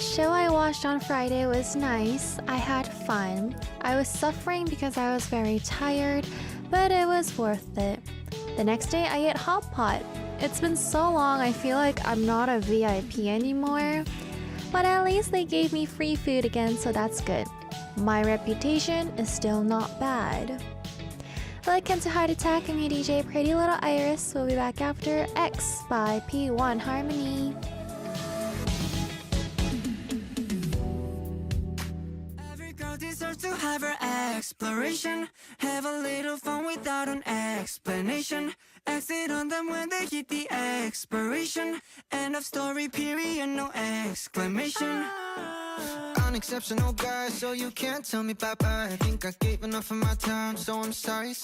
The show I watched on Friday was nice. I had fun. I was suffering because I was very tired, but it was worth it. The next day I ate hot pot. It's been so long I feel like I'm not a VIP anymore. But at least they gave me free food again, so that's good. My reputation is still not bad. Welcome to Heart Attack. I'm your DJ Pretty Little Iris. We'll be back after X by P1 Harmony. Every girl deserves to have her exploration. Have a little fun without an explanation. Exit on them when they hit the expiration. End of story, period, no exclamation. Unexceptional guy, so you can't tell me bye-bye. I think I gave enough of my time, so I'm sorry,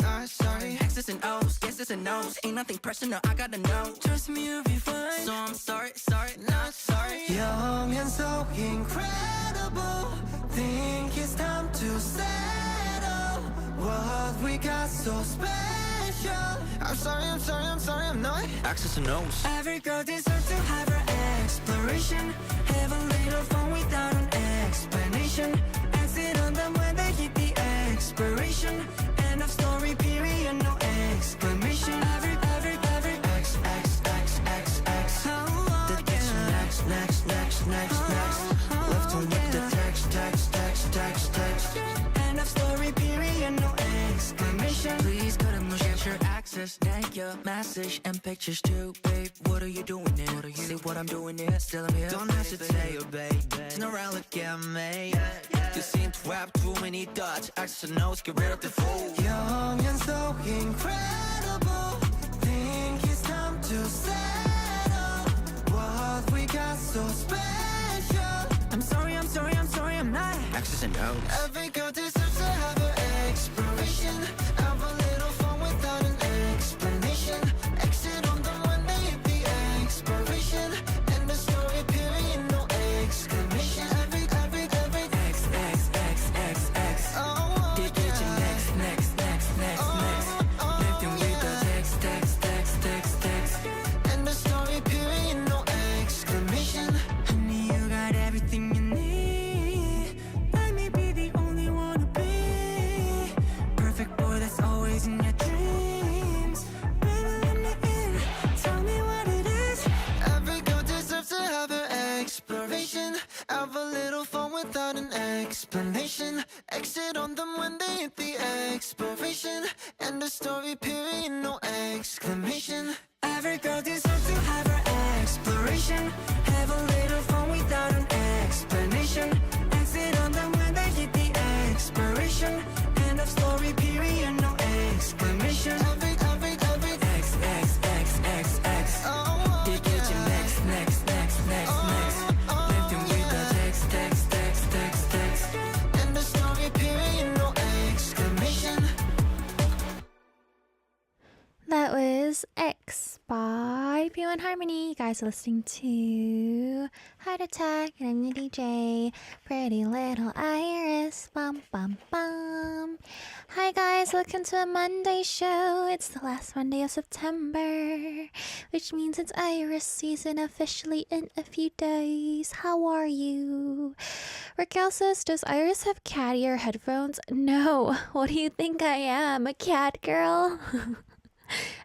not sorry. X's and O's, yeses and no's. Ain't nothing personal, I gotta know. Trust me, you'll be fine. So I'm sorry, not sorry. Young and so incredible. Think it's time to settle. What we got so special. I'm sorry, I'm not. X's and O's. Every girl deserves to have her exploration. Have a little fun without an explanation. Exit on them when they hit the expiration. End of story, period, no exclamation. Every X, X, X, X, X. The next, next. Left to with the text. End of story, period, no exclamation. Please cut and get your access. Thank your message and pictures too, babe. What are you doing here? See what I'm doing here? Still I'm here. Don't hesitate, oh babe. Turn around, look at me. You seem to have too many thoughts. X's and O's, get rid of the fool. Young and so incredible. Think it's time to settle. What we got so special. I'm sorry, I'm not. X's and O's. Every girl deserves to have her exploration. Have a little fun without an explanation. Exit on them when they hit the expiration. End the story, period, no exclamation. Every X, X, X, X, X. oh, Get your next. Left you with the text. end the story, period, no exclamation. Honey, you got everything you need. I may be the only one to be perfect boy that's always in your dreams. Baby, let me in. Tell me what it is. Every girl deserves to have her exploration. Have a little fun without an explanation. Exit on them when they hit the expiration. End the story, period, no exclamation. Every girl deserves to have her exploration. Have a little fun without an explanation. Exit on them when they hit the expiration. End of story, period, no exclamation. Every X, X, X, X, X. oh, Get your next. Left you with the text. end the story, period, no exclamation. That was X by P1 Harmony. You guys are listening to Heart Attack, and I'm your DJ, Pretty Little Iris. Bum bum bum. Hi guys, welcome to a Monday show. It's the last Monday of September, which means it's Iris season officially in a few days. How are you? Raquel says, does Iris have cat ear headphones? No. What do you think I am? A cat girl?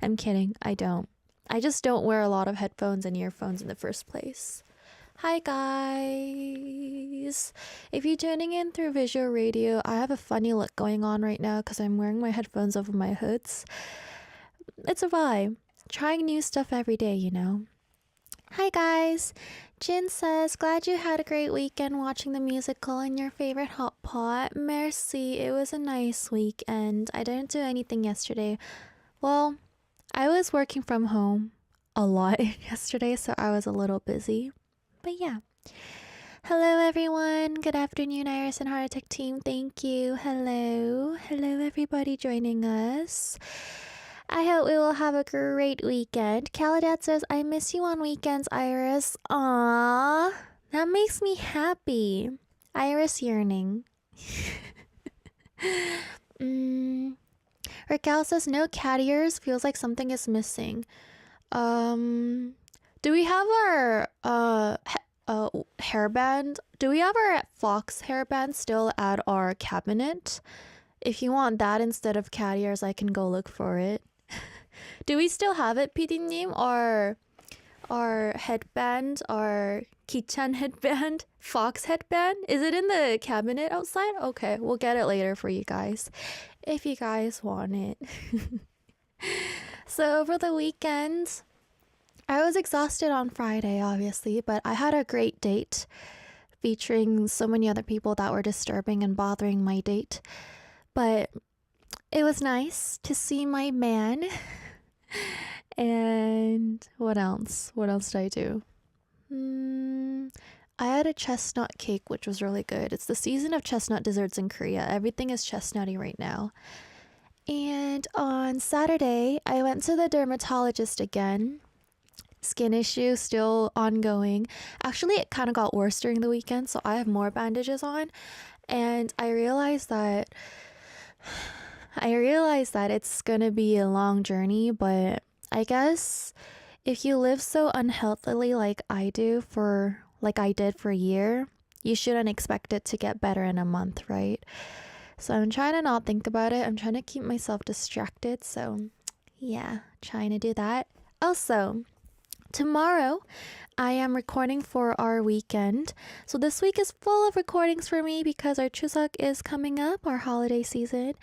I'm kidding, I don't. I just don't wear a lot of headphones and earphones in the first place. Hi guys! If you're tuning in through visual radio, I have a funny look going on right now because I'm wearing my headphones over my hoods. It's a vibe. Trying new stuff every day, you know. Hi guys! Jin says, glad you had a great weekend watching the musical in your favorite hot pot. Merci, it was a nice weekend. I didn't do anything yesterday. Well, I was working from home a lot yesterday, so I was a little busy. But yeah. Hello everyone. Good afternoon, Iris and Heart Attack team. Thank you. Hello everybody joining us. I hope we will have a great weekend. Caladat says, I miss you on weekends, Iris. Aww. That makes me happy. Iris yearning. Raquel says, no cat ears. Feels like something is missing. Do we have our hairband. Do we have our fox hairband still at our cabinet? If you want that instead of cat ears, I can go look for it. Do we still have it, PD님? Our headband, our Kichan headband, fox headband? Is it in the cabinet outside? Okay, we'll get it later for you guys, if you guys want it. So over the weekend, I was exhausted on Friday, obviously, but I had a great date featuring so many other people that were disturbing and bothering my date. But it was nice to see my man. And what else? What else did I do? I had a chestnut cake, which was really good. It's the season of chestnut desserts in Korea. Everything is chestnutty right now. And on Saturday, I went to the dermatologist again. Skin issue still ongoing. Actually, it kind of got worse during the weekend, so I have more bandages on. And I realized that it's gonna be a long journey, but I guess if you live so unhealthily like I did for a year, you shouldn't expect it to get better in a month, right? So I'm trying to not think about it. I'm trying to keep myself distracted. So yeah, trying to do that. Also, tomorrow, I am recording for our weekend. So this week is full of recordings for me because our Chuseok is coming up, our holiday season.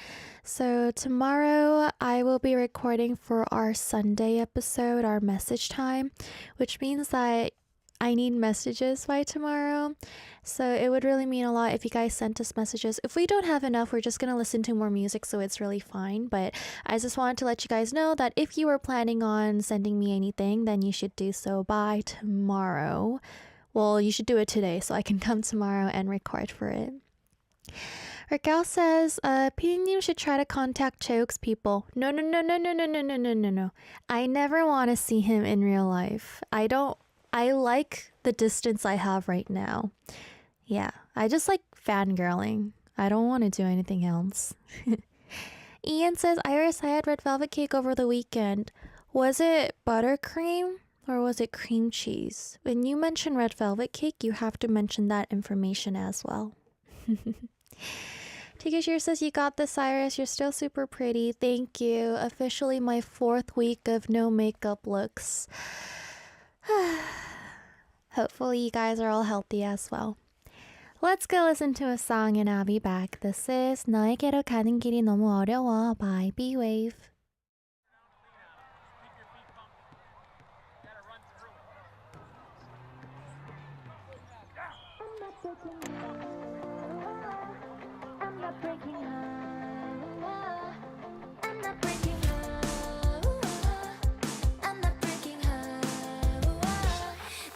So tomorrow, I will be recording for our Sunday episode, our message time, which means that I need messages by tomorrow. So it would really mean a lot if you guys sent us messages. If we don't have enough, we're just going to listen to more music, so it's really fine. But I just wanted to let you guys know that if you were planning on sending me anything, then you should do so by tomorrow. Well, you should do it today so I can come tomorrow and record for it. Raquel says, PD님 should try to contact Cheok's people. No. I never want to see him in real life. I like the distance I have right now. Yeah, I just like fangirling. I don't want to do anything else. Ian says, Iris, I had red velvet cake over the weekend. Was it buttercream or was it cream cheese? When you mention red velvet cake, you have to mention that information as well. Tikashir says, you got this, Iris. You're still super pretty. Thank you. Officially my 4th week of no makeup looks. Hopefully you guys are all healthy as well. Let's go listen to a song and I'll be back. This is 너에게로 가는 길이 너무 어려워 by B-Wave.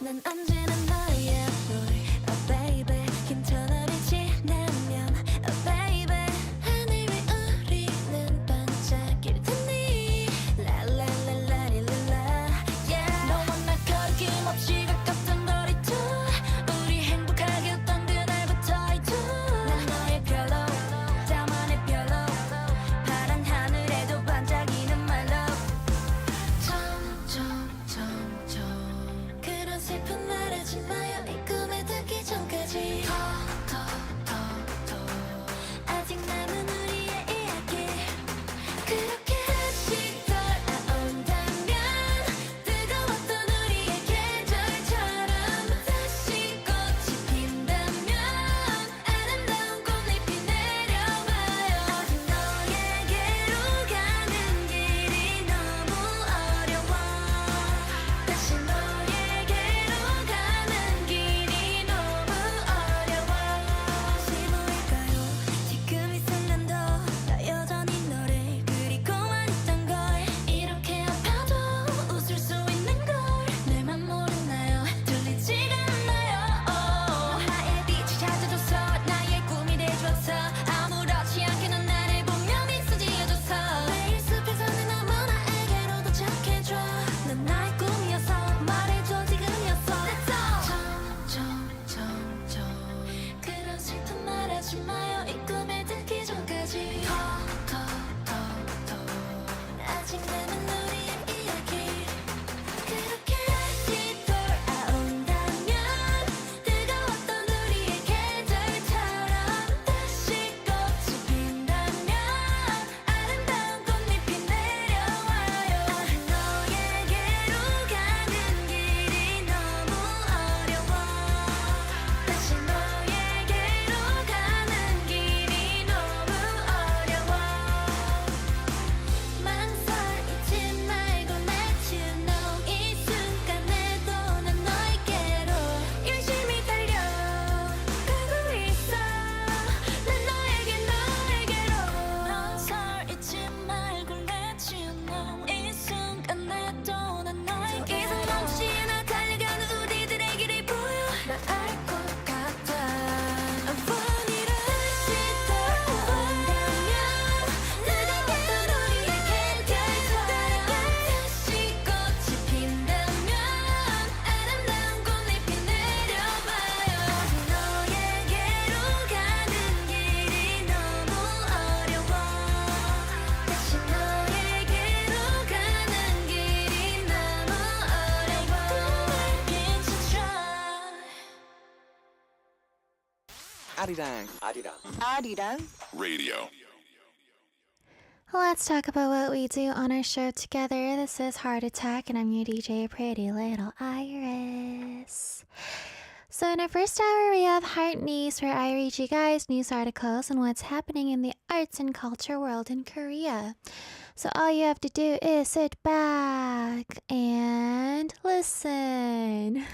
난 언제나 너의 boy, oh baby. 긴 터널을 지나면, oh baby. 하늘 위 우리는 반짝일 테니, la la la la la la, yeah. 너와 나 거리낌 없이 가깝던 거리도 우리 행복하게 어떤 그날 Arirang. Arirang. Radio. Let's talk about what we do on our show together. This is Heart Attack, and I'm your DJ, Pretty Little Iris. So in our first hour, we have Heart News, where I read you guys news articles on what's happening in the arts and culture world in Korea. So all you have to do is sit back and listen.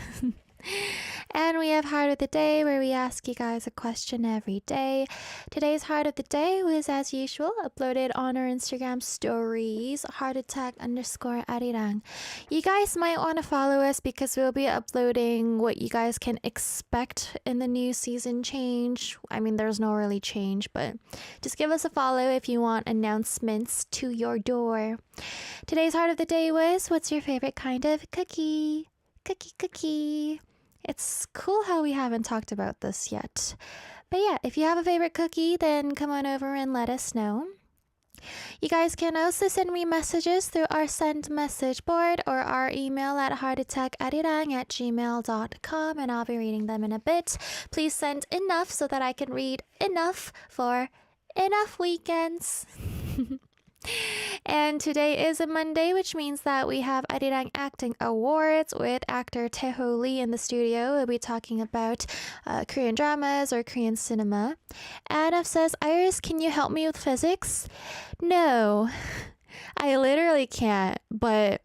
And we have Heart of the Day, where we ask you guys a question every day. Today's Heart of the Day was, as usual, uploaded on our Instagram stories, heartattack_arirang. You guys might want to follow us because we'll be uploading what you guys can expect in the new season change. I mean, there's no really change, but just give us a follow if you want announcements to your door. Today's Heart of the Day was, what's your favorite kind of cookie? Cookie. It's cool how we haven't talked about this yet. But yeah, if you have a favorite cookie, then come on over and let us know. You guys can also send me messages through our send message board or our email at heartattackarirang@gmail.com, and I'll be reading them in a bit. Please send enough so that I can read enough for enough weekends. And today is a Monday, which means that we have Arirang Acting Awards with actor Taeho Lee in the studio. We'll be talking about Korean dramas or Korean cinema. Anna says, Iris, can you help me with physics? No, I literally can't, but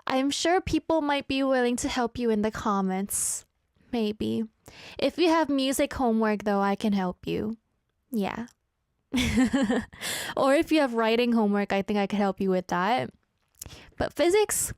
I'm sure people might be willing to help you in the comments. Maybe. If you have music homework, though, I can help you. Yeah. Or if you have writing homework, I think I could help you with that. But physics?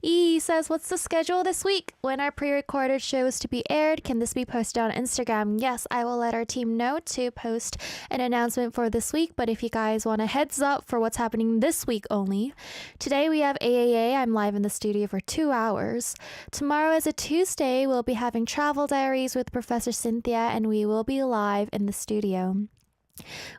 E says, what's the schedule this week? When are pre-recorded shows to be aired? Can this be posted on Instagram? Yes, I will let our team know to post an announcement for this week, but if you guys want a heads up for what's happening this week only, today we have AAA. I'm live in the studio for 2 hours. Tomorrow is a Tuesday. We'll be having Travel Diaries with Professor Cynthia, and we will be live in the studio.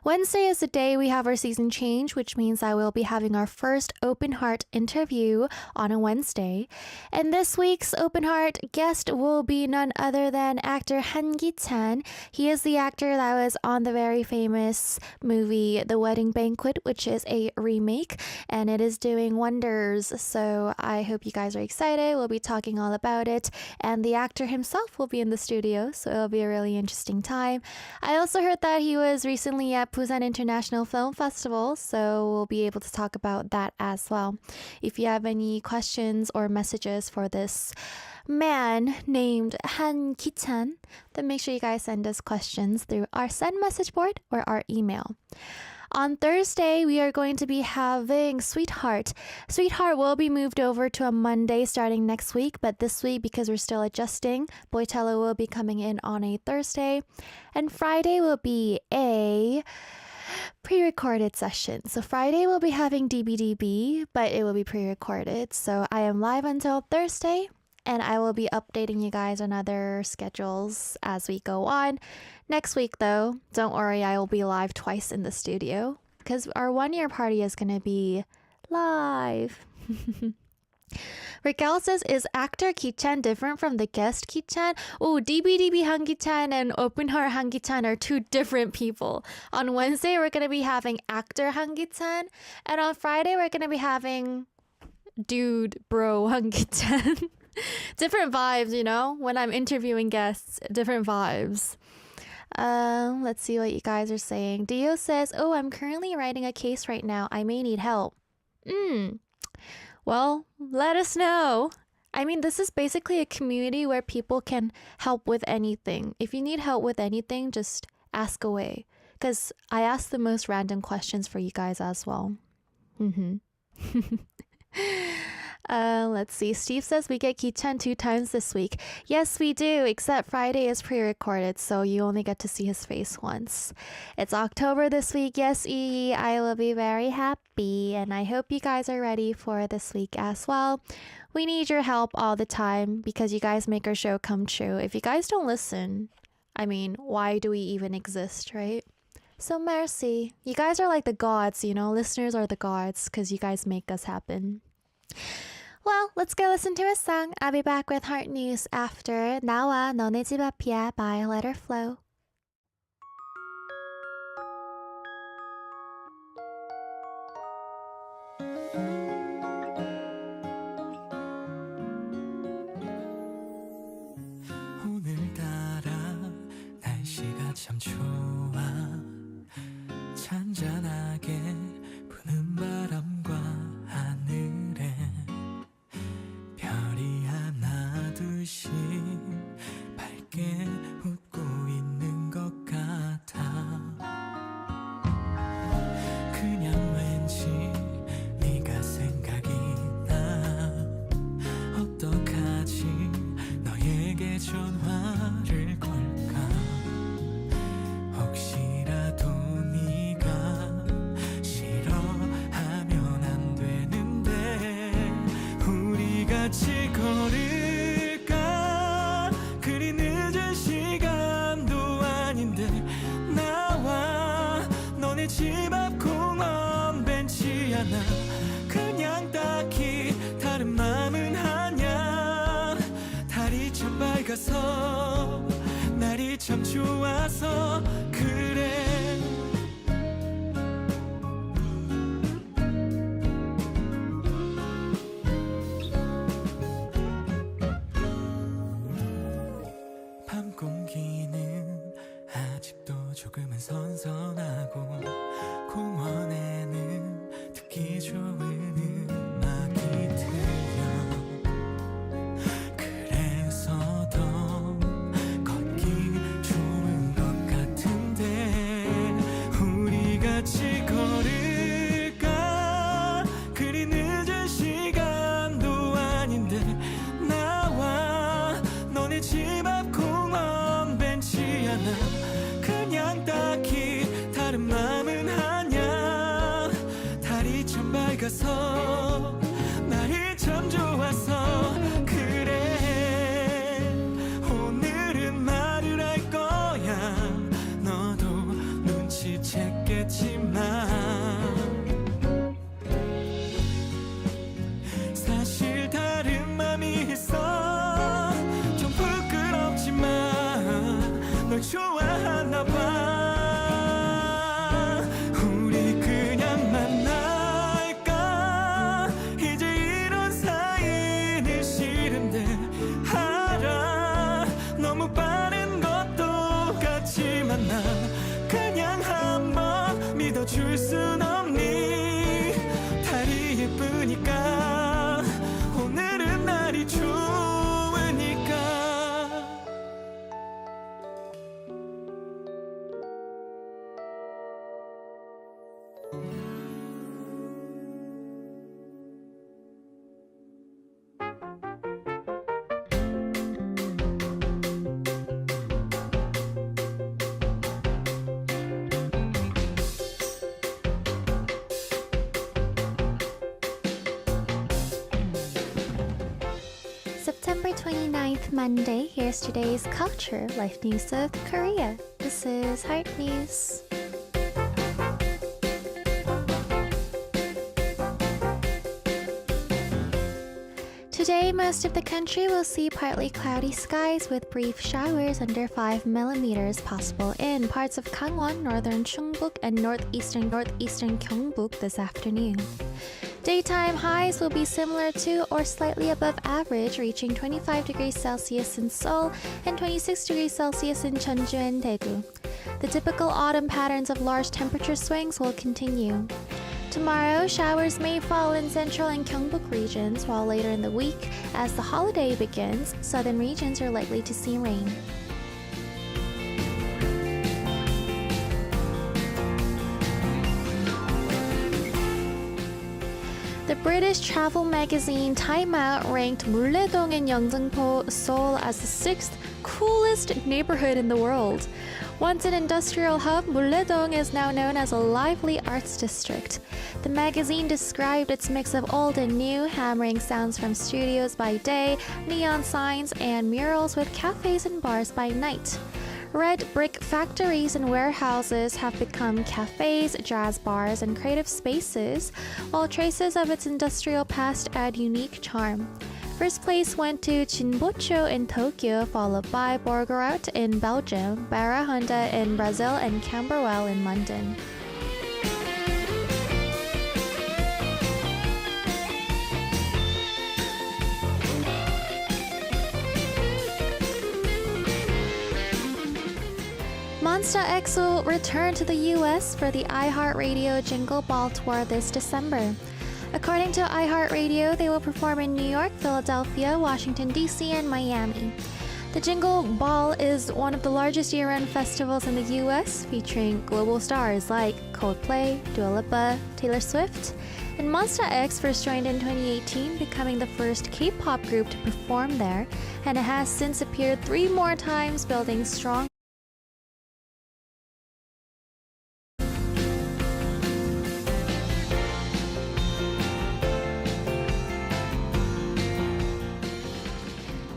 Wednesday is the day we have our season change, which means I will be having our first open heart interview on a Wednesday. And this week's open heart guest will be none other than actor Han Gi-chan. He is the actor that was on the very famous movie The Wedding Banquet, which is a remake, and it is doing wonders. So I hope you guys are excited. We'll be talking all about it, and the actor himself will be in the studio, so it'll be a really interesting time. I also heard that he was recently at Busan International Film Festival, so we'll be able to talk about that as well. If you have any questions or messages for this man named Han Ki-chan, then make sure you guys send us questions through our send message board or our email. On Thursday, we are going to be having Sweetheart. Sweetheart will be moved over to a Monday starting next week, but this week, because we're still adjusting, Boitello will be coming in on a Thursday. And Friday will be a pre-recorded session. So Friday we'll be having DBDB, but it will be pre-recorded. So I am live until Thursday, and I will be updating you guys on other schedules as we go on. Next week, though, don't worry, I will be live twice in the studio because our 1-year party is going to be live. Raquel says, is actor Ki-chan different from the guest Ki-chan? Oh, DBDB Han Ki-chan and Open Heart Han Ki-chan are two different people. On Wednesday, we're going to be having actor Han Ki-chan, and on Friday, we're going to be having dude bro Han Ki-chan. Different vibes, you know, when I'm interviewing guests, different vibes. Let's see what you guys are saying. Dio says, oh, I'm currently writing a case right now. I may need help. Well, let us know. I mean, this is basically a community where people can help with anything. If you need help with anything, just ask away. Because I ask the most random questions for you guys as well. Let's see. Steve says we get Ki-chan 2 times this week. Yes, we do, except Friday is pre-recorded, so you only get to see his face once. It's October this week. Yes, I will be very happy, and I hope you guys are ready for this week as well. We need your help all the time because you guys make our show come true. If you guys don't listen, I mean, why do we even exist, right? So merci. You guys are like the gods, you know? Listeners are the gods because you guys make us happen. Well, let's go listen to a song. I'll be back with Heart News after 나와 너네 집 앞이야 by Letter Flow. 오늘따라 날씨가 참 좋아 잔잔하게 부는 바람과 하늘에 별이 하나 둘씩 밝게 웃고 있는 것 같아 그냥 왠지 네가 생각이 나 어떡하지 너에게 전화를 걸까 혹시라도 네가 싫어하면 안 되는데 우리 같이 걸을까 그리 늦은 시간도 아닌데 나와 너네 집 앞 공원 벤치 하나 그냥 딱히 다른 맘은 아냐 달이 참 밝아서 날이 참 좋아서 그래 밤 공기는 아직도 조금은 선선하고 공원에는 듣기 좋은 음악이 들려 그래서 더 걷기 좋은 것 같은데 우리 같이 걸을까 그리 늦은 시간도 아닌데 나와 너네 집 앞 공원 벤치 하나 그냥 딱히 다른 맘은 아냐 달이 참 밝아서 날이 참 좋아서 그래 오늘은 말을 할 거야 너도 눈치챘겠지만 사실 다른 맘이 있어 좀 부끄럽지만 널 좋아하나 봐 우리 그냥 만날까 이제 이런 사이는 싫은데 알아 너무 빠른 것도 같지만 나 그냥 한번 믿어줄 순 없니 달이 예쁘니까 오늘은 날이 좋으니까 September 29th, Monday. Here's today's culture, life news of Korea. This is Heart News. Today, most of the country will see partly cloudy skies with brief showers under 5 millimeters possible in parts of Gangwon, northern Chungbuk, and northeastern Gyeongbuk this afternoon. Daytime highs will be similar to or slightly above average, reaching 25 degrees Celsius in Seoul and 26 degrees Celsius in Jeonju and Daegu. The typical autumn patterns of large temperature swings will continue. Tomorrow, showers may fall in central and Gyeongbuk regions, while later in the week, as the holiday begins, southern regions are likely to see rain. The British travel magazine Time Out ranked Mullaedong in Yeongdeungpo, Seoul as the 6th coolest neighborhood in the world. Once an industrial hub, Mullaedong is now known as a lively arts district. The magazine described its mix of old and new, hammering sounds from studios by day, neon signs, and murals with cafes and bars by night. Red brick factories and warehouses have become cafes, jazz bars, and creative spaces, while traces of its industrial past add unique charm. First place went to Jinbocho in Tokyo, followed by Borgerhout in Belgium, Barra Honda in Brazil, and Camberwell in London. Monsta X will return to the US for the iHeartRadio Jingle Ball Tour this December. According to iHeartRadio, they will perform in New York, Philadelphia, Washington, D.C., and Miami. The Jingle Ball is one of the largest year-round festivals in the US, featuring global stars like Coldplay, Dua Lipa, Taylor Swift, and Monsta X first joined in 2018, becoming the first K-pop group to perform there, and it has since appeared 3 more times, building strong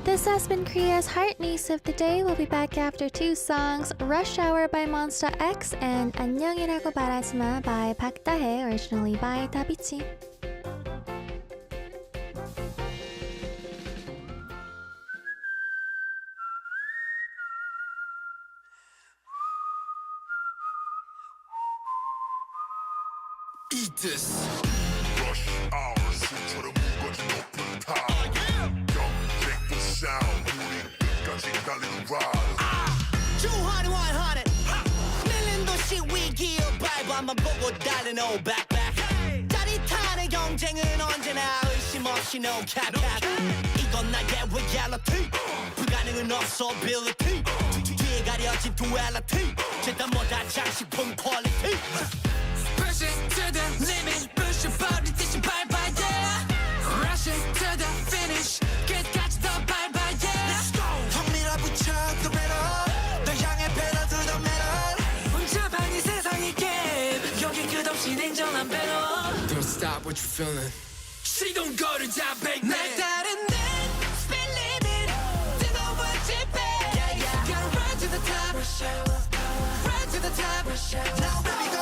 This has been Korea's Heart News of the Day. We'll be back after 2 songs, Rush Hour by Monsta X and 안녕이라고 말하지마 by 박다혜, originally by 다비치. Eat this. Rush hour, 숨처럼 무거진 높은 타. 경쟁도 sound, 우리 끝까지 달리는 ride. 200, 100 밀린 도시 위기에 발바만 보고 달린 old backpack. 짜릿한 경쟁은 언제나 의심 없이 no cap cap. 이건 나의 reality. 불가능은 없어 ability. 뒤에 가려진 duality. 재단보다 장식품 quality. Pushing to the limit, push your body, this bye-bye, yeah. Rushing to the finish, 끝까지 더 bye-bye, yeah. Let's go. 턱 밀어붙여 the middle, 너 향해 pedal to the metal. 혼자만 이 세상이 게임, 여기 끝없이 냉정한 battle. Don't stop what you're feeling. 시동거를 잡아, 날 따른 내 speed limit, 뜨거워 집에. Yeah, yeah. Gotta run to the top, run to the top. Now baby go.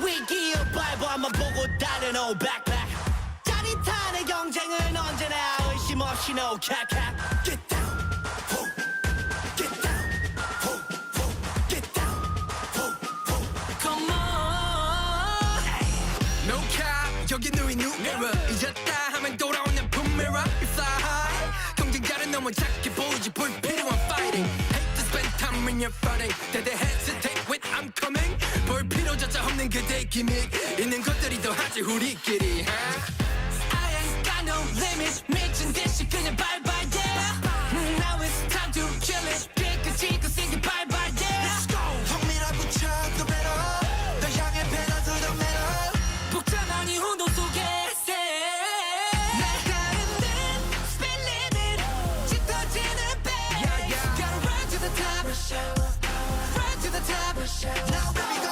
위기에 발바만 보고 달린 old backpack. 짜릿한 경쟁은 언제나 의심 없이 no cap cap. Get down, ho, get down, ho, ho, get down, ho, ho. Come on. No cap, 여기 누이 new era. 잊었다 하면 돌아오는 boom mirror. We fly high. 경쟁자는 너무 작게 보이지 불필요한 fighting. Hate to spend time when you're fighting. That they hesitate when I'm coming. 볼 필요조차 없는 그대 기믹 있는 것들이 더 하지 우리끼리. I ain't got no limits. 미친 듯이 그냥 bye bye yeah. Now it's time to kill it. 끝까지 그 생각 bye bye yeah. Let's go. 턱 밀어붙여 the middle. 너 향해 pedal to the metal. 복잡한 이 혼돈 속에 날 가르는 speed limit. 짙어지는 배. Gotta run to the top. Run to the top. Now baby go.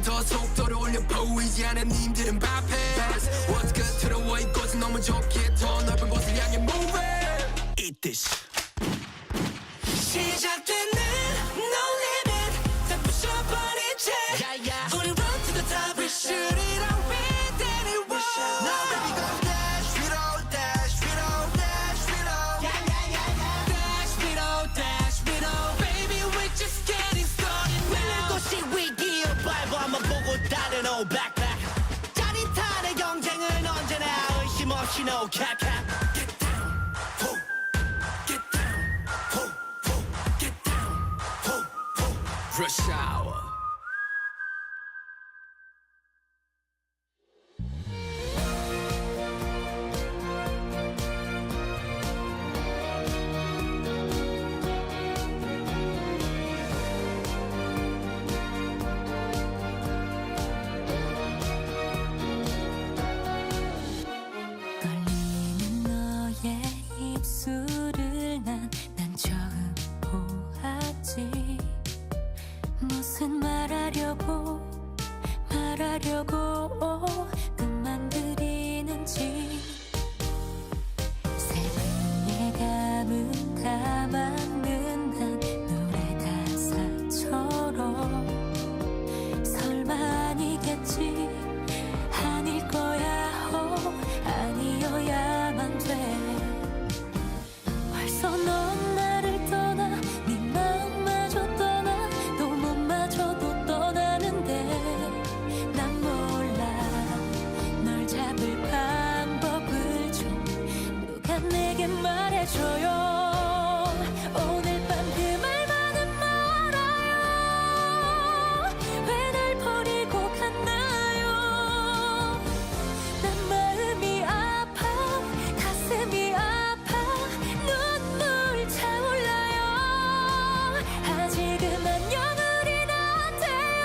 속도를 올려 보이지 않은 님들은 bypass. What's good to the way 이곳은 너무 좋기에 더 넓은 곳을 향해 move it. Eat this. 시작되는 no limit. 다 부셔버리지. 우리 run to the top. We shoot it out with anyone. Now baby go dash, we roll, dash, we roll, dash, we roll. Dash, we roll, dash, we roll. Baby, we're just getting started now. 밀린 도시 위기에 발바만 보고 달린 old backpack. 짜릿한 경쟁은 언제나 의심 없이 no cap cap. Get down, ho, get down, ho, ho, get down, ho, ho. Rush hour. 하려고 꿈만 그리는지 새벽의 감은 다 맞는단 노래 가사처럼 설마 아니겠지 아닐 거야 아니어야만 돼 벌써 넌 나를 떠나 네 마음마저 떠나 또 몸마저도 떠나는데 난 몰라 널 잡을 방법을 좀 누가 내게 말해줘요 오늘 밤 그 말만은 말아요 왜 날 버리고 갔나요 난 마음이 아파 가슴이 아파 눈물 차올라요 아직은 안녕은 안 돼요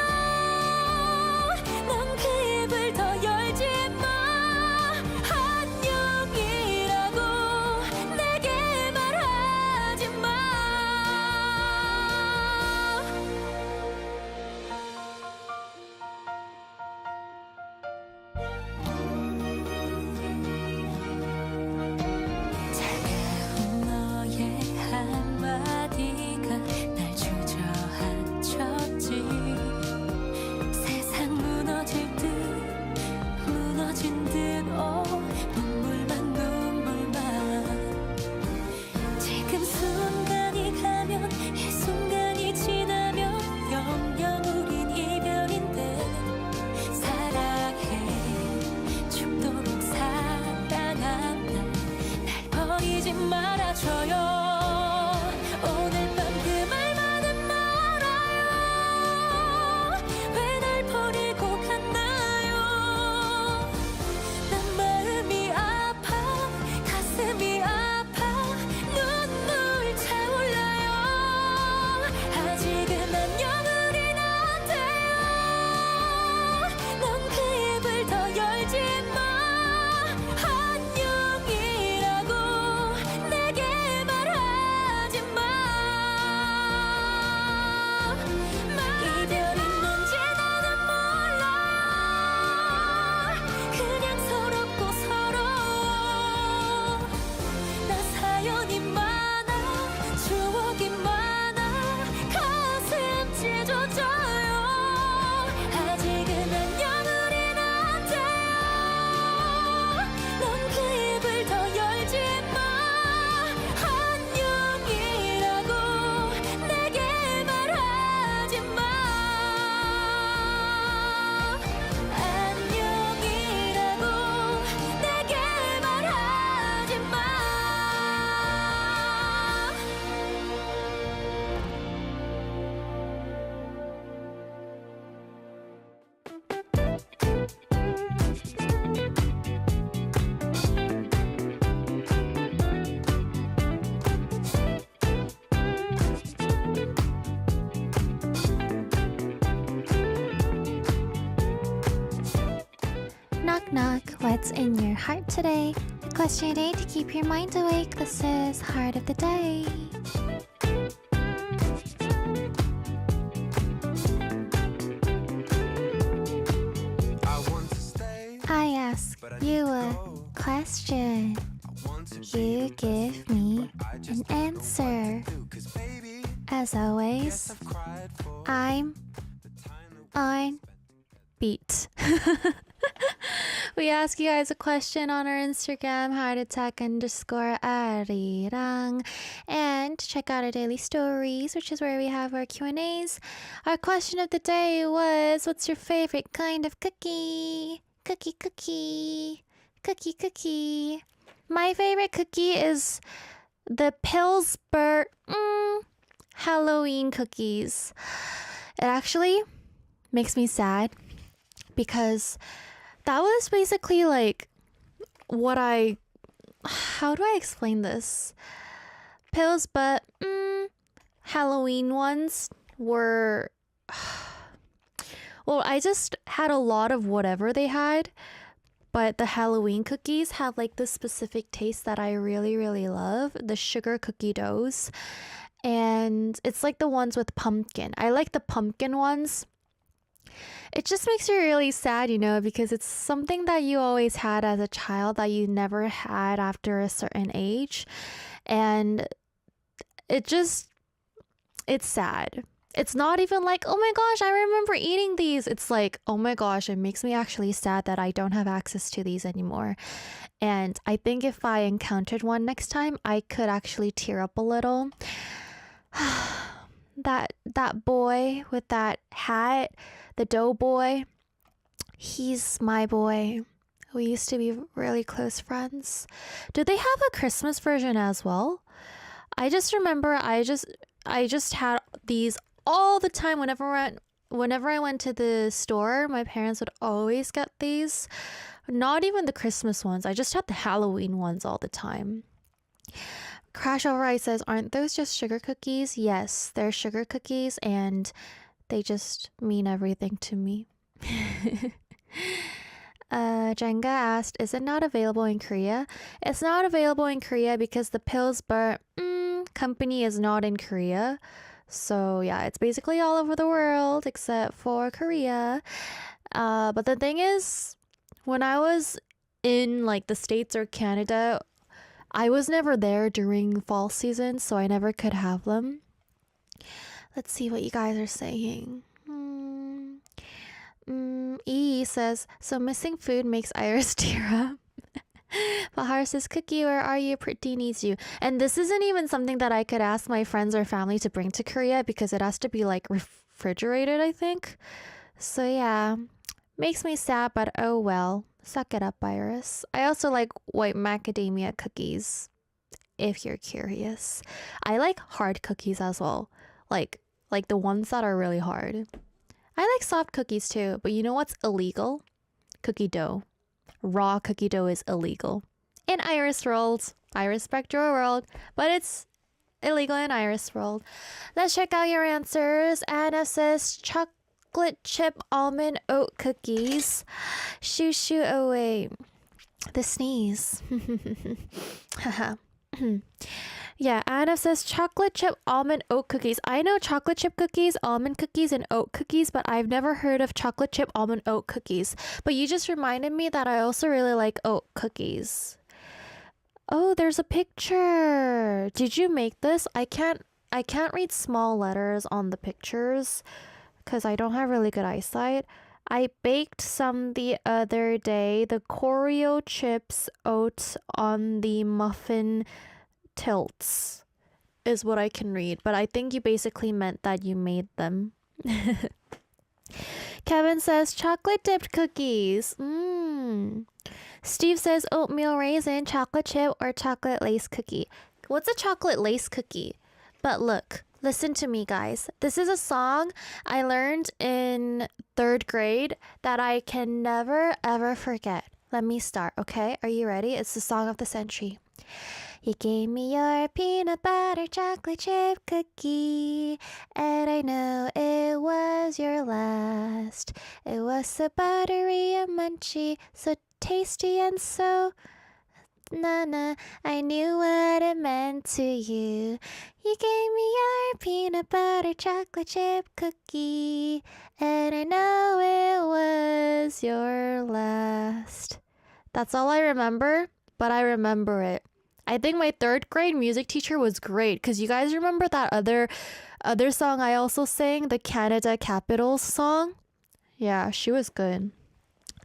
넌 그 입을 더 열지 마 안녕이라고 내게 말하지 마 차가운 너의 한마디가 날 주저앉혔지 세상 무너질 듯 무너진 듯 눈물만 지금 순간이 가면 이 순간이 지나면 영영 우린 이별인데 사랑해 죽도록 사랑한다 날 버리지 말아줘요 오늘 밤 그 말만은 말아요 왜 날 버리고 갔나요 난 마음이 아파 가슴이 아파 눈물 차올라요 아직은 안녕은 안 돼요 넌 그 입을 더 열지 마 안녕이라고 내게 말하지 마 이별이 뭔지 나는 몰라요 그냥 서럽고 서러워 나 사연이 많아 추억이 많아 가슴 찢어져요 아직은 안녕은 안 돼요 넌 그 입을 더 열지 마 안녕이라고 내게 말하지 마 안녕이라고 내게 말하지 마 Knock knock, what's in your heart today? The question of the day to keep your mind awake. This is Heart of the Day. I want to stay, I ask but I you need to a go. question. I want to be You the best give of me what I an just don't know what to answer. do. 'Cause baby, As yes, always, I've cried for I'm the time that on beat. We ask you guys a question on our Instagram, heartattack_Arirang, and check out our daily stories, which is where we have our Q&As. Our question of the day was, what's your favorite kind of cookie? Cookie. My favorite cookie is the Pillsbury Halloween cookies. It actually makes me sad because that was basically like how do I explain this? Pills, but Halloween ones were, well, I just had a lot of whatever they had, but the Halloween cookies have like this specific taste that I really, really love, the sugar cookie doughs. And it's like the ones with pumpkin. I like the pumpkin ones It just makes you really sad, because it's something that you always had as a child that you never had after a certain age. And it's sad. It's not even like, oh my gosh, I remember eating these. It's like, oh my gosh, it makes me actually sad that I don't have access to these anymore. And I think if I encountered one next time, I could actually tear up a little. That boy with that hat, the doughboy, he's my boy. We used to be really close friends. Do they have a Christmas version as well? I just remember I just had these all the time whenever I went to the store. My parents would always get these. Not even the Christmas ones. I just had the Halloween ones all the time. Crash Override says, aren't those just sugar cookies? Yes, they're sugar cookies and they just mean everything to me. Jenga asked, is it not available in Korea? It's not available in Korea because the Pillsbury company is not in Korea. So yeah, it's basically all over the world except for Korea. But the thing is, when I was in like the States or Canada, I was never there during fall season, so I never could have them. Let's see what you guys are saying. E says, so missing food makes Iris tear up. Bahar says, Cookie, where are you? Pretty needs you. And this isn't even something that I could ask my friends or family to bring to Korea because it has to be like refrigerated, I think. So yeah, makes me sad, but oh well. Suck it up, Iris. I also like white macadamia cookies, if you're curious. I like hard cookies as well. Like the ones that are really hard. I like soft cookies too, but you know what's illegal? Cookie dough. Raw cookie dough is illegal. In Iris world. I respect your world, but it's illegal in Iris world. Let's check out your answers. Anna says chocolate chip almond oat cookies. Shoo shoo away. The sneeze. Haha. Yeah, Anna says chocolate chip almond oat cookies. I know chocolate chip cookies, almond cookies, and oat cookies, but I've never heard of chocolate chip almond oat cookies. But you just reminded me that I also really like oat cookies. Oh, there's a picture. Did you make this? I can't read small letters on the pictures because I don't have really good eyesight. I baked some the other day. The Oreo chips oat on the muffin tilts is what I can read, but I think you basically meant that you made them. Kevin says chocolate dipped cookies. Steve says oatmeal raisin, chocolate chip, or chocolate lace cookie. What's a chocolate lace cookie? But look, listen to me, guys. This is a song I learned in 3rd grade that I can never ever forget. Let me start, okay? Are you ready? It's the song of the century. You gave me your peanut butter chocolate chip cookie, and I know it was your last. It was so buttery and munchy, so tasty and so na-na. I knew what it meant to you. You gave me your peanut butter chocolate chip cookie, and I know it was your last. That's all I remember, but I remember it. I think my 3rd grade music teacher was great because you guys remember that other song I also sang, the Canada Capitals song? Yeah, she was good.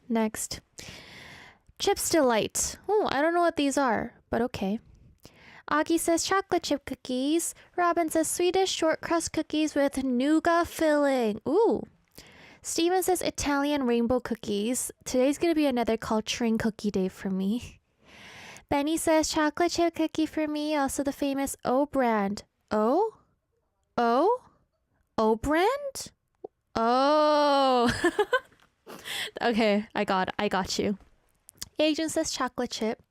Next. Chips Delight. Oh, I don't know what these are, but okay. Aki says chocolate chip cookies. Robin says Swedish short crust cookies with nougat filling. Ooh. Steven says Italian rainbow cookies. Today's going to be another culturing cookie day for me. Benny says chocolate chip cookie for me. Also the famous O brand. O? O? O brand? Oh. Okay, I got you. Agent says chocolate chip.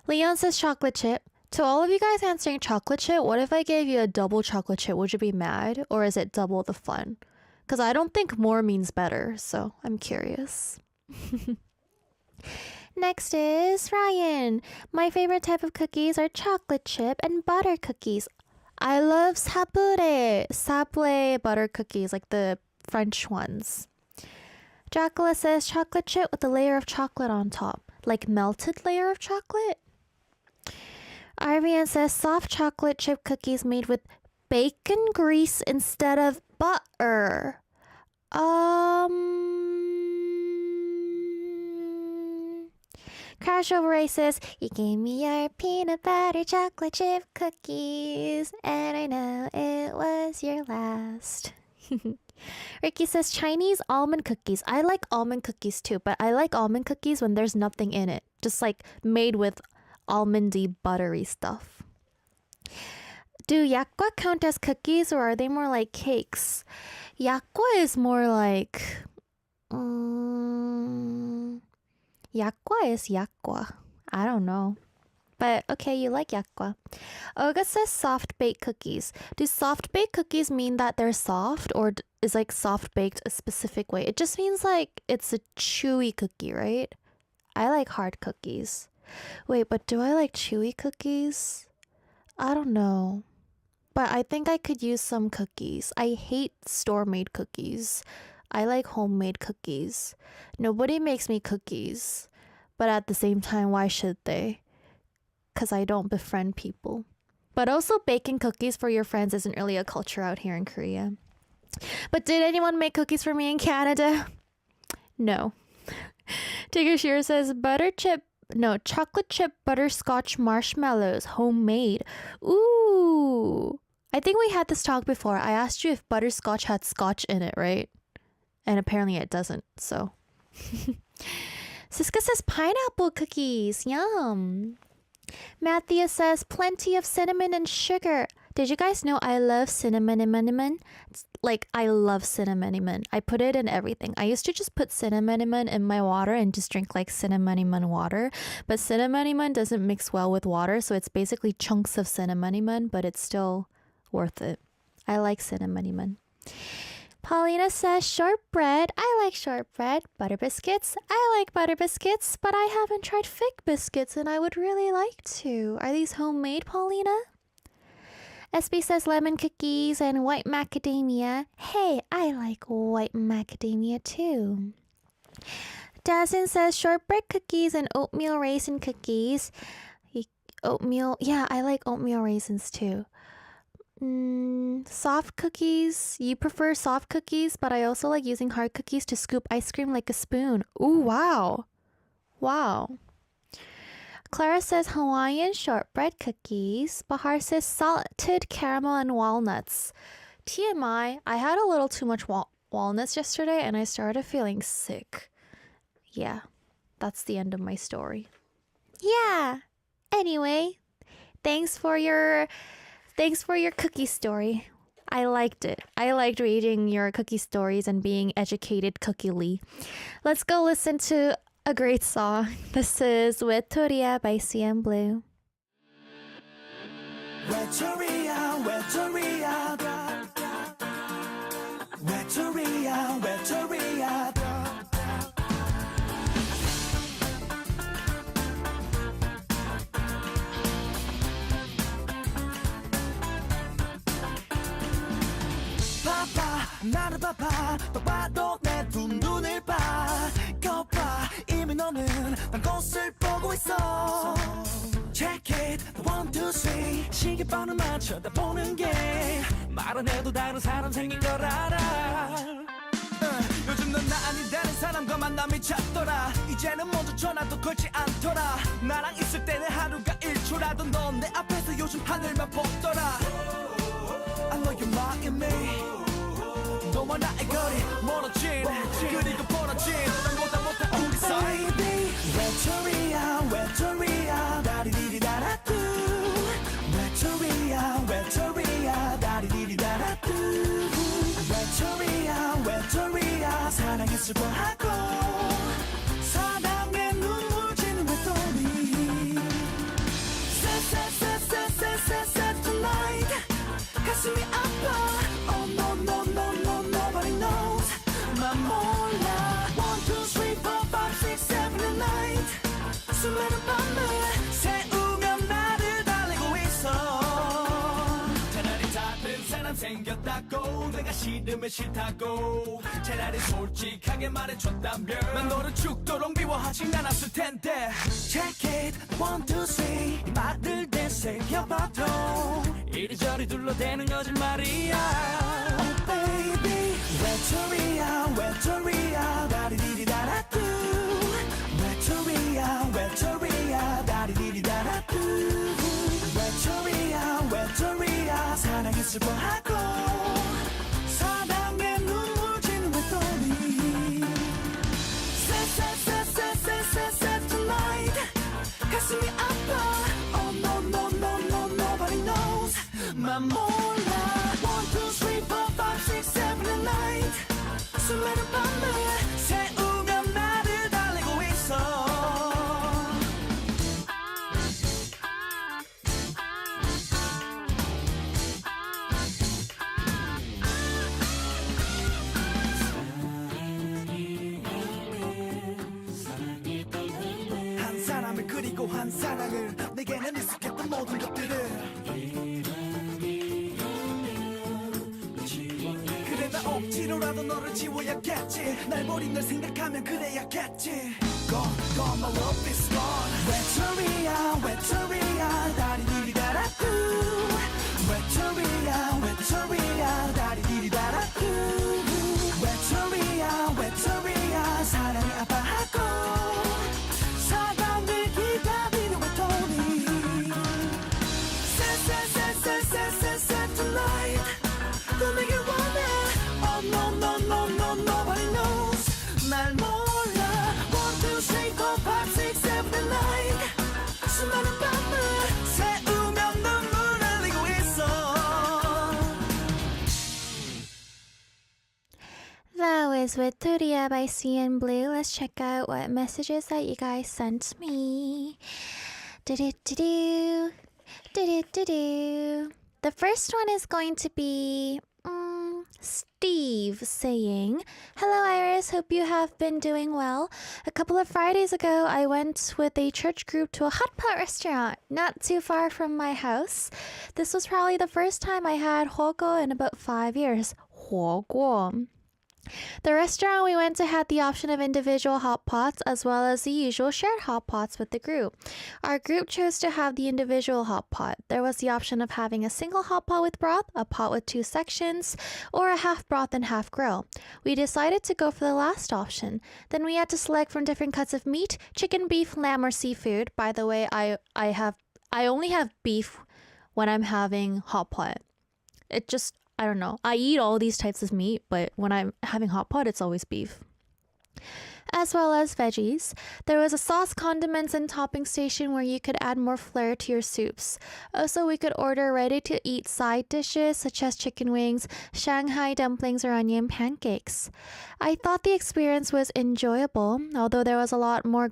Leon says chocolate chip. To all of you guys answering chocolate chip, what if I gave you a double chocolate chip? Would you be mad? Or is it double the fun? Because I don't think more means better, so I'm curious. Next is Ryan. My favorite type of cookies are chocolate chip and butter cookies. I love sablé butter cookies, like the French ones. Jacqueline says chocolate chip with a layer of chocolate on top. Like melted layer of chocolate? Ariane says soft chocolate chip cookies made with bacon grease instead of butter. Crash Over Ray says, you gave me your peanut butter chocolate chip cookies, and I know it was your last. Ricky says Chinese almond cookies. I like almond cookies too, but I like almond cookies when there's nothing in it. Just like made with almondy, buttery stuff. Do yakgwa count as cookies or are they more like cakes? Yakgwa is more like... yakgwa is yakgwa. I don't know. But okay, you like yakgwa. Olga says soft baked cookies. Do soft baked cookies mean that they're soft or is like soft baked a specific way? It just means like it's a chewy cookie, right? I like hard cookies. Wait, but do I like chewy cookies? I don't know. But I think I could use some cookies. I hate store-made cookies. I like homemade cookies. Nobody makes me cookies. But at the same time, why should they? Because I don't befriend people. But also baking cookies for your friends isn't really a culture out here in Korea. But did anyone make cookies for me in Canada? No. Tigger Shear says chocolate chip butterscotch marshmallows, homemade. Ooh. I think we had this talk before. I asked you if butterscotch had scotch in it, right? And apparently it doesn't, so. Siska says pineapple cookies. Yum. Matthew says plenty of cinnamon and sugar. Did you guys know I love cinnamon? Like, I love cinnamon. I put it in everything. I used to just put cinnamon in my water and just drink like cinnamon water. But cinnamon doesn't mix well with water, so it's basically chunks of cinnamon, but it's still worth it. I like cinnamon. Paulina says shortbread. I like shortbread. Butter biscuits. I like butter biscuits, but I haven't tried fig biscuits and I would really like to. Are these homemade, Paulina? SB says lemon cookies and white macadamia. Hey, I like white macadamia too. Dazin says shortbread cookies and oatmeal raisin cookies. Oatmeal, yeah, I like oatmeal raisins too. Soft cookies. You prefer soft cookies, but I also like using hard cookies to scoop ice cream like a spoon. Ooh, wow. Wow. Clara says Hawaiian shortbread cookies. Bahar says salted caramel and walnuts. TMI, I had a little too much walnuts yesterday and I started feeling sick. Yeah, that's the end of my story. Yeah. Anyway, thanks for your cookie story. I liked it. I liked reading your cookie stories and being educated cookiely. Let's go listen to a great song. This is Wetoria by CM Blue. Wetoria, Wetoria, Wetoria, Wetoria. 나를 봐봐 봐봐도 내 두 눈을 봐 거봐 이미 너는 난 곳을 보고 있어 Check it, one, two, three 시계번호 맞춰 다 보는 게 말 안 해도 다른 사람 생긴 걸 알아 요즘 넌 나 아닌 다른 사람과 만남이 잦더라 이제는 먼저 전화도 걸지 않더라 나랑 있을 때는 하루가 1초라도 넌 내 앞에서 요즘 하늘만 보더라 I know you're mocking me 너와 나의 거리 멀어진 그리고 벌어진 넌보다 못한 우리 사이 Wetoria, Wetoria 다리디리다라뚜 Wetoria, Wetoria 다리디리다라뚜 Wetoria, Wetoria 사랑에 수고하고 사랑에 눈물 지는 외톨이 Set tonight 가슴이 아파 Oh no no no no nobody knows 난 몰라 내가 싫으면 싫다고 차라리 솔직하게 말해줬다면 난 너를 죽도록 미워하진 않았을 텐데 Check it, 1, 2, 3 이 말을 되새겨봐도 이리저리 둘러대는 거짓말이야 Oh baby 외톨이야 외톨이야 다리디리다라뚜 외톨이야 외톨이야 다리디리다라뚜 외톨이야 외톨이야 사랑에 슬퍼하고 사랑에 눈물 지는 외톨이 Set tonight 가슴이 아파 Oh no no no no nobody knows 맘 몰라 1, 2, 3, 4, 5, 6, 7 and 9 수많은 밤을 새우며 나를 달래고 있어 한 사람을 그리고 한 사랑을 내게는 익숙했던 모든 것들을 그래 나 억지로라도 너를 지워야겠지 날 버린 널 생각하면 그래야겠지 Gone, gone, my love is gone 외톨이야 외톨이야 다리디리다라뚜 외톨이야 외톨이야 다리디리다라뚜 외톨이야 외톨이야 사랑이 아파하고 사랑을 기다리는 외톨이 Set tonight 또 내게 원해 Oh no no no no nobody knows 날 몰라 1, 2, 3, 4, 5, 6, 7 and 9 수많은 밤을 새우며 눈물 흘리고 있어 That was Victoria by CN Blue. Let's check out what messages that you guys sent me. Do-do-do-do. Do-do-do-do. The first one is going to be Steve saying, "Hello Iris, hope you have been doing well. A couple of Fridays ago, I went with a church group to a hot pot restaurant not too far from my house. This was probably the first time I had火锅 in about 5 years. 火锅. The restaurant we went to had the option of individual hot pots as well as the usual shared hot pots with the group. Our group chose to have the individual hot pot. There was the option of having a single hot pot with broth, a pot with 2 sections, or a half broth and half grill. We decided to go for the last option. Then we had to select from different cuts of meat, chicken, beef, lamb, or seafood. By the way, I only have beef when I'm having hot pot. I don't know. I eat all these types of meat, but when I'm having hot pot, it's always beef. As well as veggies. There was a sauce, condiments, and topping station where you could add more flair to your soups. Also, we could order ready-to-eat side dishes such as chicken wings, Shanghai dumplings, or onion pancakes. I thought the experience was enjoyable, although there was a lot more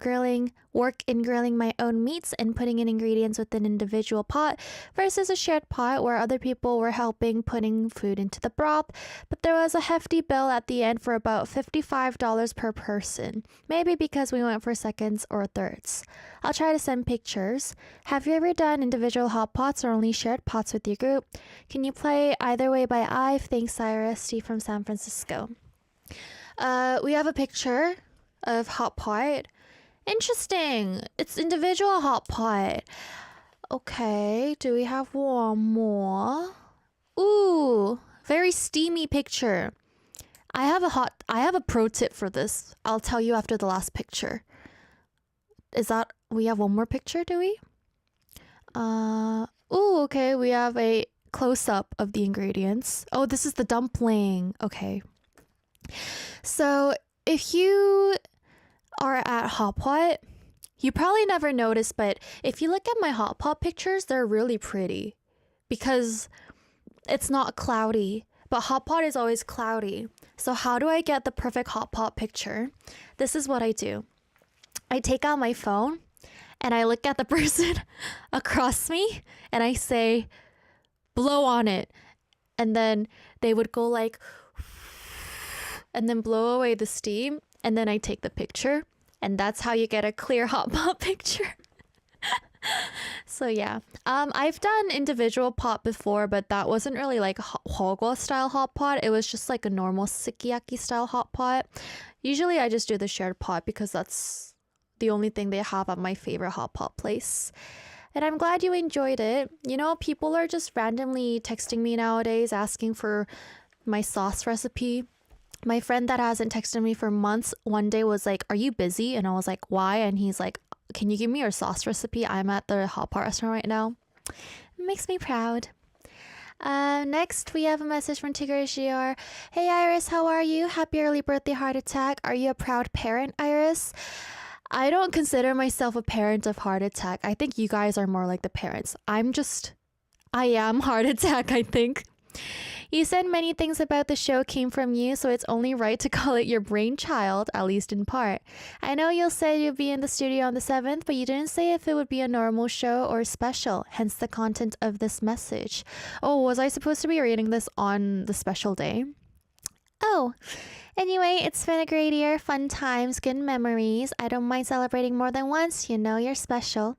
work in grilling my own meats and putting in ingredients with an individual pot versus a shared pot where other people were helping putting food into the broth, but there was a hefty bill at the end for about $55 per person, maybe because we went for seconds or thirds. I'll try to send pictures. Have you ever done individual hot pots or only shared pots with your group? Can you play Either Way by Ive? Thanks, Cyrus. Steve from San Francisco. We have a picture of hot pot. Interesting. It's individual hot pot. Okay, do we have one more? Ooh, very steamy picture. I have a pro tip for this. I'll tell you after the last picture. We have one more picture, do we? Ooh, okay, we have a close-up of the ingredients. Oh, this is the dumpling. Okay. So, if you are at hot pot, you probably never noticed, but if you look at my hot pot pictures, they're really pretty because it's not cloudy, but hot pot is always cloudy. So how do I get the perfect hot pot picture? This is what I do. I take out my phone and I look at the person across me and I say, blow on it. And then they would go like, and then blow away the steam. And then I take the picture. And that's how you get a clear hot pot picture. So yeah, I've done individual pot before, but that wasn't really like Hogwa style hot pot. It was just like a normal sukiyaki style hot pot. Usually I just do the shared pot because that's the only thing they have at my favorite hot pot place. And I'm glad you enjoyed it. You know, people are just randomly texting me nowadays asking for my sauce recipe. My friend that hasn't texted me for months one day was like, "Are you busy?" And I was like, "Why?" And he's like, "Can you give me your sauce recipe? I'm at the hot pot restaurant right now." It makes me proud. Next, we have a message from Tigger Shior. "Hey Iris, how are you? Happy early birthday heart attack. Are you a proud parent, Iris?" I don't consider myself a parent of heart attack. I think you guys are more like the parents. I am heart attack, I think. "You said many things about the show came from you, so it's only right to call it your brainchild, at least in part. I know you'll say you'll be in the studio on the 7th, but you didn't say if it would be a normal show or special, hence the content of this message." Oh, was I supposed to be reading this on the special day? Oh, anyway, it's been a great year, fun times, good memories. I don't mind celebrating more than once, you know you're special.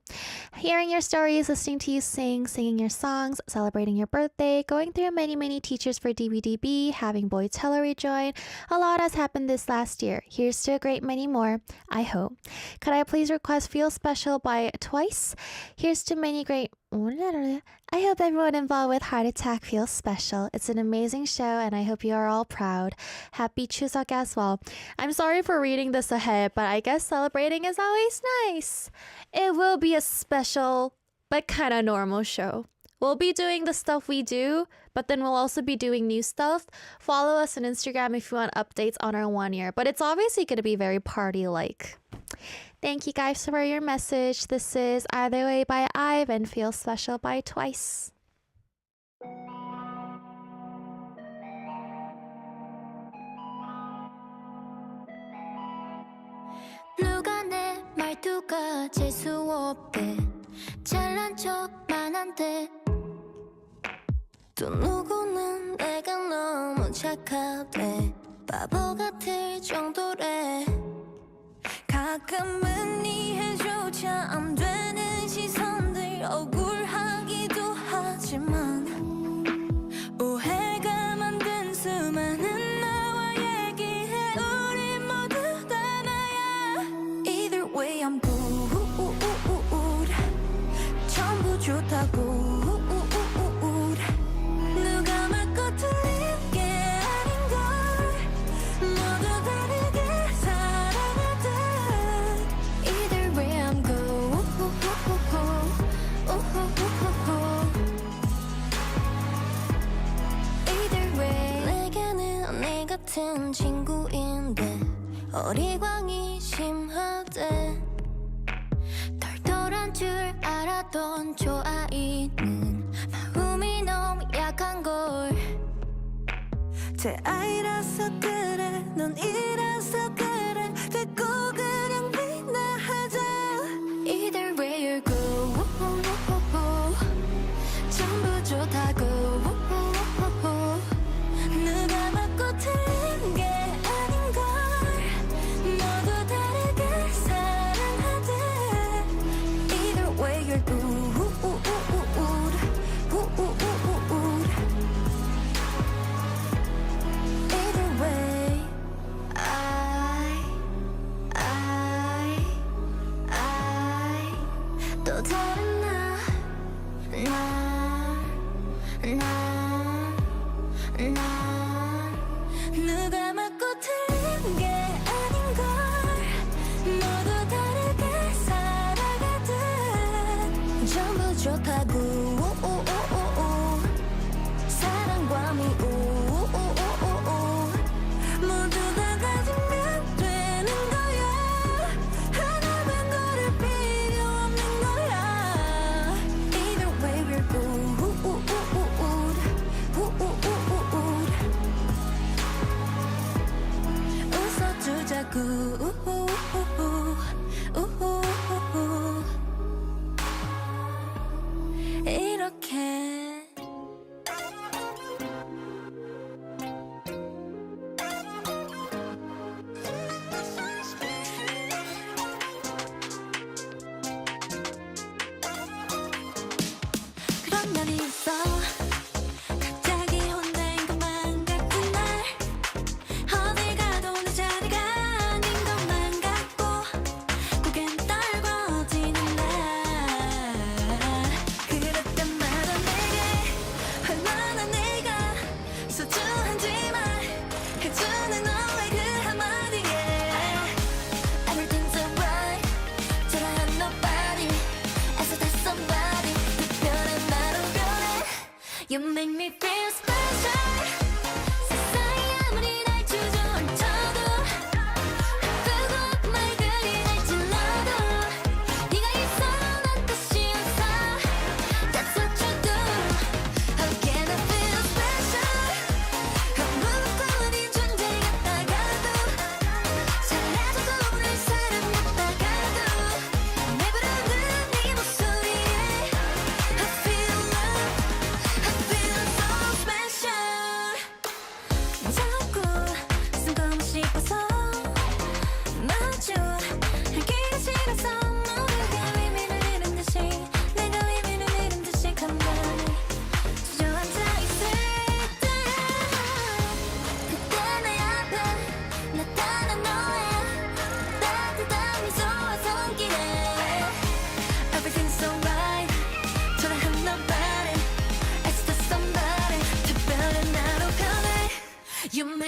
Hearing your stories, listening to you sing, singing your songs, celebrating your birthday, going through many teachers for DBDB, having Boy Teller rejoin. A lot has happened this last year. Here's to a great many more, I hope. Could I please request Feel Special by Twice? Here's to many great... I hope everyone involved with Heart Attack feels special. It's an amazing show and I hope you are all proud. Happy Chuseok as well. I'm sorry for reading this ahead, but I guess celebrating is always nice. It will be a special but kind of normal show. We'll be doing the stuff we do, but then we'll also be doing new stuff. Follow us on Instagram if you want updates on our 1 year, but it's obviously going to be very party-like. Thank you guys for your message. This is Either Way by IVE and Feel Special by Twice. 누가 내 말투가 재수없대 잘난 척만 한대 또 누구는 내가 너무 착하대 바보 같을 정도래 가끔은 이해조차 안 되는 시선들 억울하기도 하지만 오해가 만든 수많은 나와 얘기해 우리 모두 다 나야 Either way I'm good 전부 좋다고 누가 맞고 틀린 게 아닌걸 모두 다르게 살아가듯 Either way I'm good Either way 내게는 언니 같은 친구인데 어리광이 심하대 털털한 줄 알았던 저 아이는 마음이 너무 약한걸 제 아이라서 그래 넌 이라서 그래 됐고 그냥 비나하자 Either way you're good 전부 좋다고 누가 맞고 틀린 게 아닌걸 모두 다르게 사랑하듯 Either way you're good Either way 또 다른 나 누가 맞고 틀린 게 아닌걸 모두 다르게 살아가듯 전부 좋다고 사랑과 미움 모두 다 가지면 되는 거야 하나만 고를 필요 없는 거야 Either way we're good 웃어주자구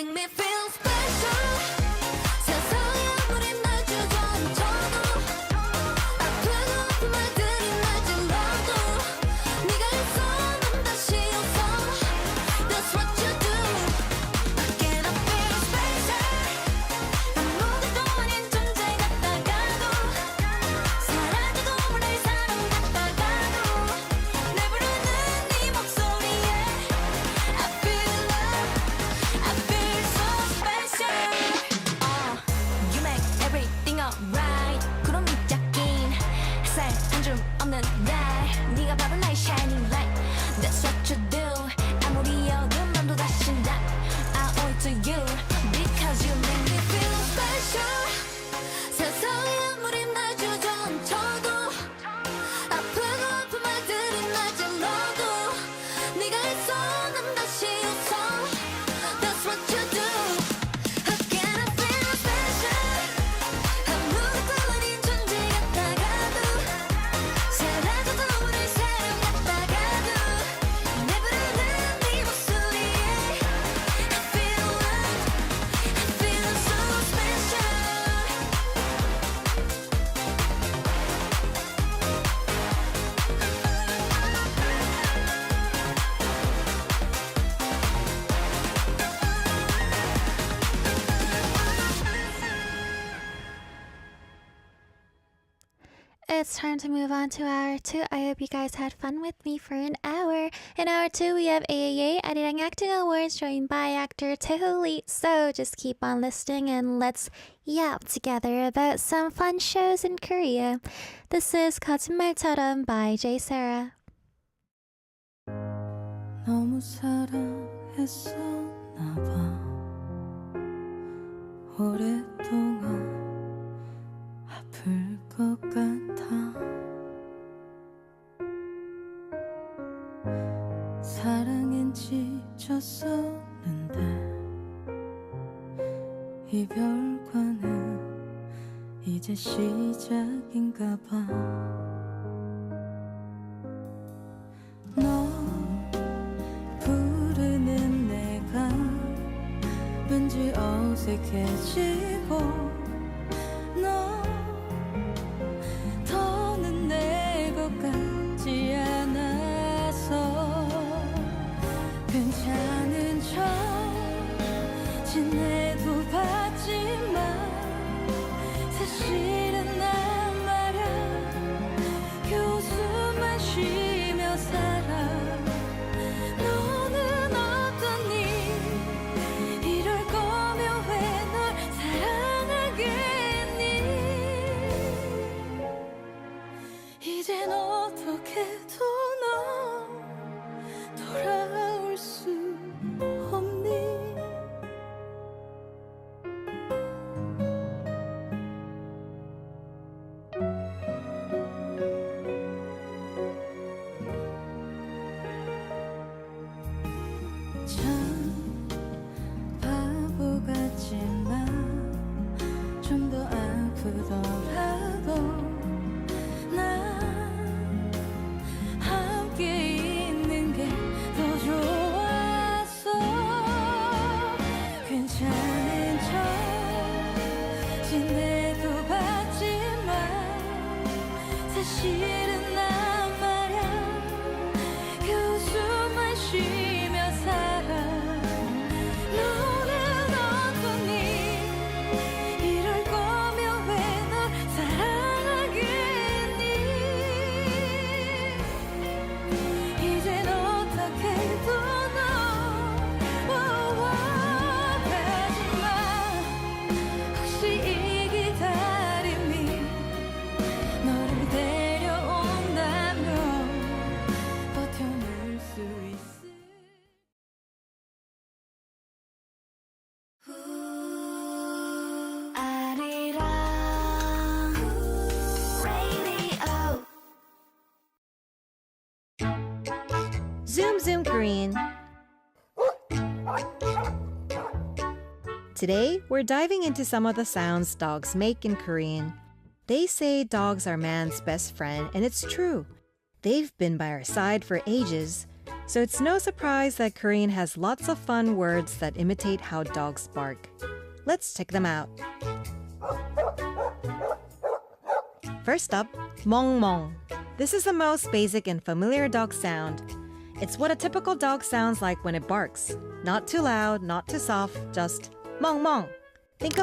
make me feel special 세상에 아무리 날 주저앉혀도 아프고 아픈 말들이 날 찔러도 네가 있어 난 다시 웃어 That's what you do Again I feel special 아무것도 아닌 존재 같다가도 사라져도 날 사람 같다가도 내 부르는 네 목소리에 I feel love I feel so special You make everything alright 구름이 짝인 햇살 한 줌 없는 날 네가 바로 나의 shining light That's what you do 아무리 어두운 밤도 다시 난 I owe it to you Because you make me feel special 세상에 아무리 날 주저앉혀도 아프고 아픈 말들이 날 찔러도 네가 있어 난 다시 웃어 That's what you do Again I feel special 아무것도 아닌 존재 같다가도 사라져도 날 사람 같다가도 내 부르는 네 목소리에 I feel love I feel so special It's time to move on to hour 2. I hope you guys had fun with me for an hour. In hour 2, we have AAA Arirang Acting Awards joined by actor Taeho Lee. So just keep on listening and let's yap together about some fun shows in Korea. This is 거짓말처럼 by J. Sarah. 너무 사랑했었나 봐 오랫동안 아플 것 같아 사랑엔 지쳤었는데 이별과는 이제 시작인가 봐 너 부르는 내가 왠지 어색해지고 너 더는 내 것 같지 않아서 괜찮은 척 지내도 봤지만 사실은 난 말야 교수만 쉬며 살아 너는 어떠니 이럴 거면 왜 널 사랑하겠니 이젠 어떻게도 너 돌아올 수 없니 참 바보 같지만 좀 더 아프더라도 난 함께 있는 게 더 좋았어 괜찮은 척 지내도 봤지만 사실은 난 말야 교수만 쉬며 살아 너는 어떠니 이럴 거면 왜 널 사랑하겠니 이젠 어떻게도 너 가지마 혹시 이 기다림이 너를 데려온다면 버텨낼 수 있을 아리랑 radio Zoom Zoom Korean. Today, we're diving into some of the sounds dogs make in Korean. They say dogs are man's best friend, and it's true. They've been by our side for ages. So it's no surprise that Korean has lots of fun words that imitate how dogs bark. Let's check them out. First up, mong mong. This is the most basic and familiar dog sound. It's what a typical dog sounds like when it barks. Not too loud, not too soft, just mong mong. Think of